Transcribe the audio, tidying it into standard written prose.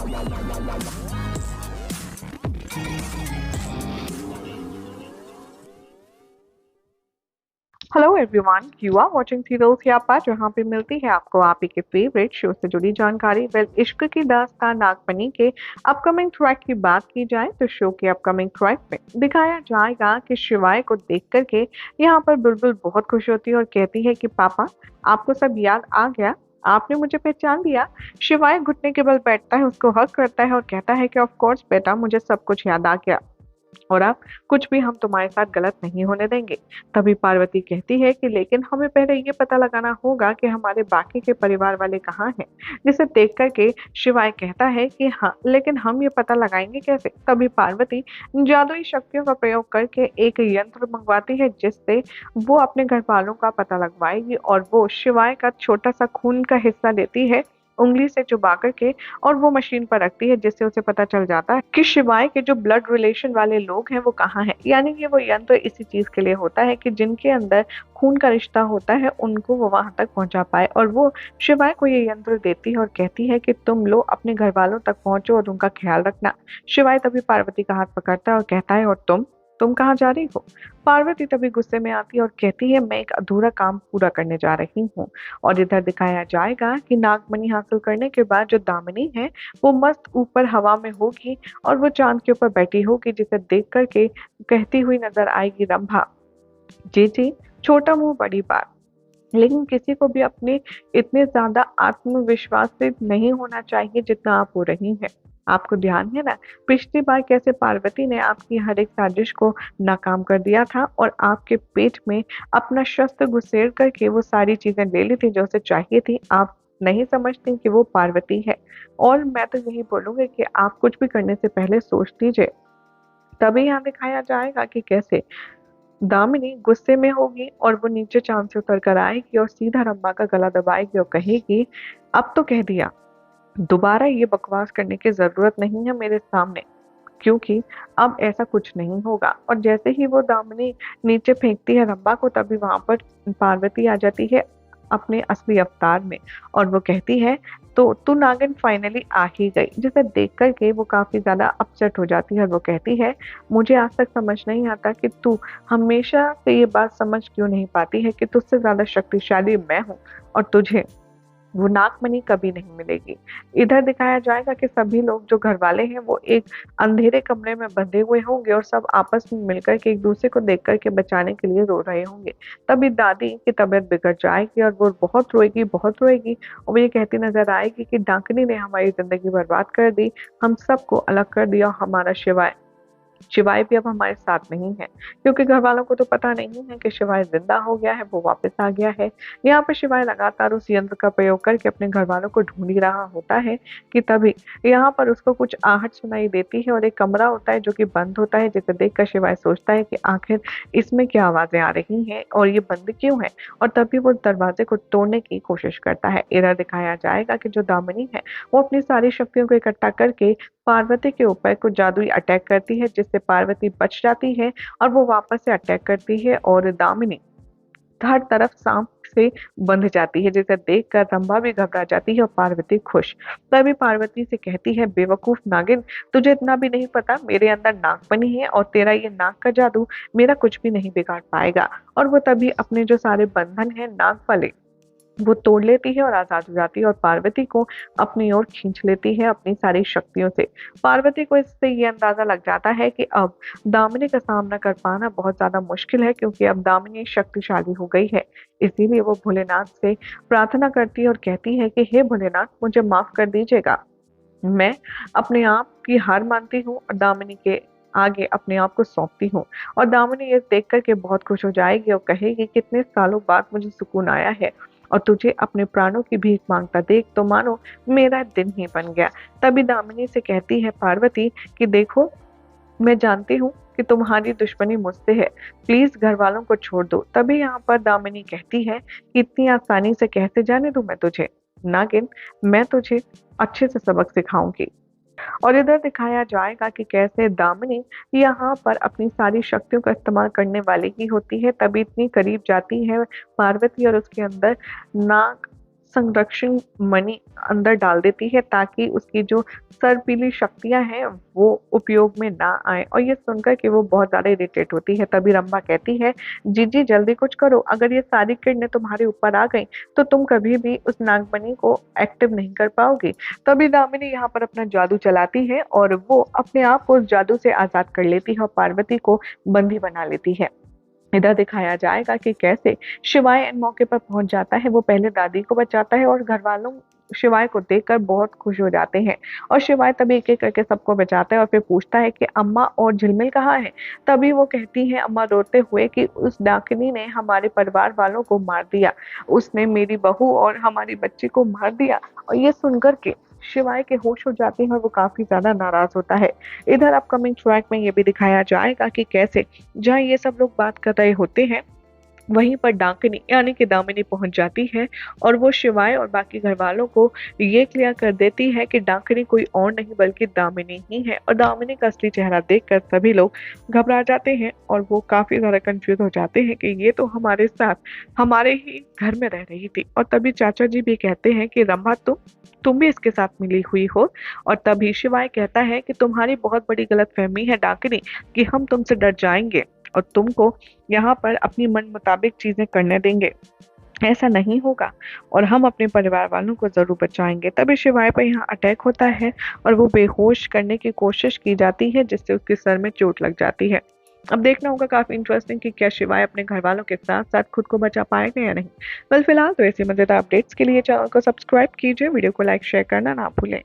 Hello everyone, you are watching serial Siyapa, जहां पे मिलती है आपको आप ही के फेवरेट शो से जुड़ी जानकारी। वेल, इश्क की दास्तान नागफनी के अपकमिंग ट्रैक की बात की जाए तो शो के अपकमिंग ट्रैक में दिखाया जाएगा कि शिवाय को देख करके यहाँ पर बुलबुल बहुत खुश होती है और कहती है कि पापा, आपको सब याद आ गया, आपने मुझे पहचान लिया। शिवाय घुटने के बल बैठता है, उसको हक करता है और कहता है कि ऑफ कोर्स बेटा, मुझे सब कुछ याद आ गया और अब कुछ भी हम तुम्हारे साथ गलत नहीं होने देंगे। तभी पार्वती कहती है कि लेकिन हमें पहले ये पता लगाना होगा कि हमारे बाकी के परिवार वाले कहाँ हैं। जिसे देख करके शिवाय कहता है कि हाँ, लेकिन हम ये पता लगाएंगे कैसे। तभी पार्वती जादुई शक्तियों का प्रयोग करके एक यंत्र मंगवाती है जिससे वो अपने घर वालों का पता लगवाएगी और वो शिवाय का छोटा सा खून का हिस्सा लेती है उंगली से चुबा करके और वो मशीन पर रखती है, जिससे उसे पता चल जाता है कि शिवाय के जो ब्लड रिलेशन वाले लोग हैं वो कहाँ हैं। यानी कि वो यंत्र इसी चीज के लिए होता है कि जिनके अंदर खून का रिश्ता होता है उनको वो वहां तक पहुंचा पाए। और वो शिवाय को ये यंत्र देती है और कहती है कि तुम लोग अपने घर वालों तक पहुंचो और उनका ख्याल रखना। शिवाय तभी पार्वती का हाथ पकड़ता है और कहता है, और तुम कहाँ जा रही हो। पार्वती तभी गुस्से में आती है और कहती है, मैं एक अधूरा काम पूरा करने जा रही हूँ। और इधर दिखाया जाएगा कि नागमणि हासिल करने के बाद जो दामिनी है वो मस्त ऊपर हवा में होगी और वो चांद के ऊपर बैठी होगी, जिसे देख करके कहती हुई नजर आएगी रंभा, जी जी, छोटा मुंह बड़ी बात। लेकिन किसी को भी अपने इतने ज्यादा आत्मविश्वास से नहीं होना चाहिए जितना आप हो रही हैं। आपको ध्यान है ना, पिछली बार कैसे पार्वती ने आपकी हर एक साजिश को नाकाम कर दिया था और आपके पेट में अपना शस्त्र घुसेड़ करके वो सारी चीजें ले ली थी जो उसे चाहिए थी। आप नहीं समझती कि वो पार्वती है। और मैं तो यही बोलूंगी कि आप कुछ भी करने से पहले सोच लीजिए। तभी यहाँ दिखाया जाएगा कि कैसे दामिनी गुस्से में होगी और वो नीचे चांद से उतर कर आएगी और सीधा रंभा का गला दबाएगी और कहेगी, अब तो कह दिया, दोबारा ये बकवास करने की जरूरत नहीं है मेरे सामने, क्योंकि अब ऐसा कुछ नहीं होगा। और जैसे ही वो दामिनी नीचे फेंकती है रंभा को, तभी वहां पर पार्वती आ जाती है अपने असली अवतार में और वो कहती है, तो तू नागिन फाइनली आ ही गई। जिसे देख करके वो काफी ज्यादा अपसेट हो जाती है और वो कहती है, मुझे आज तक समझ नहीं आता कि तू हमेशा से ये बात समझ क्यों नहीं पाती है कि तुझसे ज्यादा शक्तिशाली मैं हूँ और तुझे वो नागमणि कभी नहीं मिलेगी। इधर दिखाया जाएगा कि सभी लोग जो घर वाले हैं वो एक अंधेरे कमरे में बंधे हुए होंगे और सब आपस में मिलकर के एक दूसरे को देख करके बचाने के लिए रो रहे होंगे। तभी दादी की तबीयत बिगड़ जाएगी और वो बहुत रोएगी और वो ये कहती नजर आएगी कि डाकनी ने हमारी जिंदगी बर्बाद कर दी, हम सबको अलग कर दिया। हमारा शिवाय शिवाय भी अब हमारे साथ नहीं है, क्योंकि घर वालों को तो पता नहीं है कि शिवाय जिंदा हो गया है, वो वापस आ गया है। यहाँ पे शिवाय लगातार उस यंत्र का प्रयोग करके अपने घर वालों को ढूंढ ही रहा होता है कि तभी यहाँ पर उसको कुछ आहट सुनाई देती है और एक कमरा होता है जो कि बंद होता है, जिसे देखकर शिवाय सोचता है कि आखिर इसमें क्या आवाजें आ रही हैं और ये बंद क्यों है। और तभी वो दरवाजे को तोड़ने की कोशिश करता है। इधर दिखाया जाएगा कि जो दामिनी है वो अपनी सारी शक्तियों को इकट्ठा करके पार्वती के ऊपर कुछ जादुई अटैक करती है, जिससे पार्वती बच जाती है और वो वापस से अटैक करती है और दामिनी हर तरफ सांप से बंध जाती है, जिसे देखकर रंभा भी घबरा जाती है और पार्वती खुश। तभी पार्वती से कहती है, बेवकूफ नागिन, तुझे इतना भी नहीं पता मेरे अंदर नागमणि है और तेरा ये नाग का जादू मेरा कुछ भी नहीं बिगाड़ पाएगा। और वो तभी अपने जो सारे बंधन है नाग वाले वो तोड़ लेती है और आजाद हो जाती है और पार्वती को अपनी ओर खींच लेती है अपनी सारी शक्तियों से। पार्वती को इससे ये अंदाजा लग जाता है कि अब दामिनी का सामना कर पाना बहुत ज्यादा मुश्किल है, क्योंकि अब दामिनी शक्तिशाली हो गई है। इसीलिए वो भोलेनाथ से प्रार्थना करती है और कहती है कि हे भोलेनाथ, मुझे माफ कर दीजिएगा, मैं अपने आप की हार मानती हूँ और दामिनी के आगे अपने आप को सौंपती हूँ। और दामिनी ये देख करके बहुत खुश हो जाएगी और कहेगी, कितने सालों बाद मुझे सुकून आया है और तुझे अपने प्राणों की भीख मांगता देख तो मानो मेरा दिन ही बन गया। तभी दामिनी से कहती है पार्वती कि देखो, मैं जानती हूँ कि तुम्हारी दुश्मनी मुझसे है, प्लीज घर वालों को छोड़ दो। तभी यहाँ पर दामिनी कहती है कि इतनी आसानी से कैसे जाने दूं मैं तुझे, नागिन, मैं तुझे अच्छे से सबक सिखाऊंगी। और इधर दिखाया जाएगा कि कैसे दामिनी यहाँ पर अपनी सारी शक्तियों का इस्तेमाल करने वाली ही होती है, तभी इतनी करीब जाती है पार्वती और उसके अंदर नाग संरक्षण मणि अंदर डाल देती है ताकि उसकी जो सर्पीली शक्तियाँ हैं वो उपयोग में ना आए। और ये सुनकर के वो बहुत ज़्यादा इरिटेट होती है। तभी रंभा कहती है, जीजी जल्दी कुछ करो, अगर ये सारी किरणें तुम्हारे ऊपर आ गई तो तुम कभी भी उस नागमणि को एक्टिव नहीं कर पाओगी। तभी दामिनी यहाँ पर अपना जादू चलाती है और वो अपने आप को उस जादू से आज़ाद कर लेती है और पार्वती को बंदी बना लेती है। इधर दिखाया जाएगा कि कैसे शिवाय इन मौके पर पहुंच जाता है। वो पहले दादी को बचाता है और घरवालों शिवाय को देखकर बहुत खुश हो जाते हैं। और शिवाय तभी एक-एक करके सबको बचाता है और फिर पूछता है कि अम्मा और झिलमिल कहाँ है? तभी वो कहती हैं अम्मा रोते हुए कि उस डाकिनी ने हमारे परिवार वालों को मार दिया। उसने मेरी बहू और हमारी बच्ची को मार दिया। और ये सुनकर के शिवाय के होश हो जाते हैं और वो काफ़ी ज़्यादा नाराज़ होता है। इधर अपकमिंग ट्रैक में ये भी दिखाया जाएगा कि कैसे जहाँ ये सब लोग बात कर रहे होते हैं, वहीं पर डाकिनी यानी कि दामिनी पहुंच जाती है और वो शिवाय और बाकी घरवालों को ये क्लियर कर देती है कि डाकिनी कोई और नहीं बल्कि दामिनी ही है। और दामिनी का असली चेहरा देखकर सभी लोग घबरा जाते हैं और वो काफी ज्यादा कंफ्यूज हो जाते हैं कि ये तो हमारे साथ हमारे ही घर में रह रही थी। और तभी चाचा जी भी कहते हैं कि रंभा तुम भी इसके साथ मिली हुई हो। और तभी शिवाय कहता है कि तुम्हारी बहुत बड़ी गलतफहमी है डाकिनी, कि हम तुमसे डर जाएंगे और तुमको यहाँ पर अपनी मन मुताबिक चीजें करने देंगे। ऐसा नहीं होगा और हम अपने परिवार वालों को ज़रूर बचाएँगे। तभी शिवाय पर यहाँ अटैक होता है और वो बेहोश करने की कोशिश की जाती है जिससे उसके सर में चोट लग जाती है। अब देखना होगा काफ़ी इंटरेस्टिंग कि क्या शिवाय अपने घरवालों के साथ-साथ खुद को बचा पाएगा या नहीं। वेल फिलहाल तो ऐसी मज़ेदार अपडेट्स के लिए चैनल को सब्सक्राइब कीजिए, वीडियो को लाइक शेयर करना ना भूलें।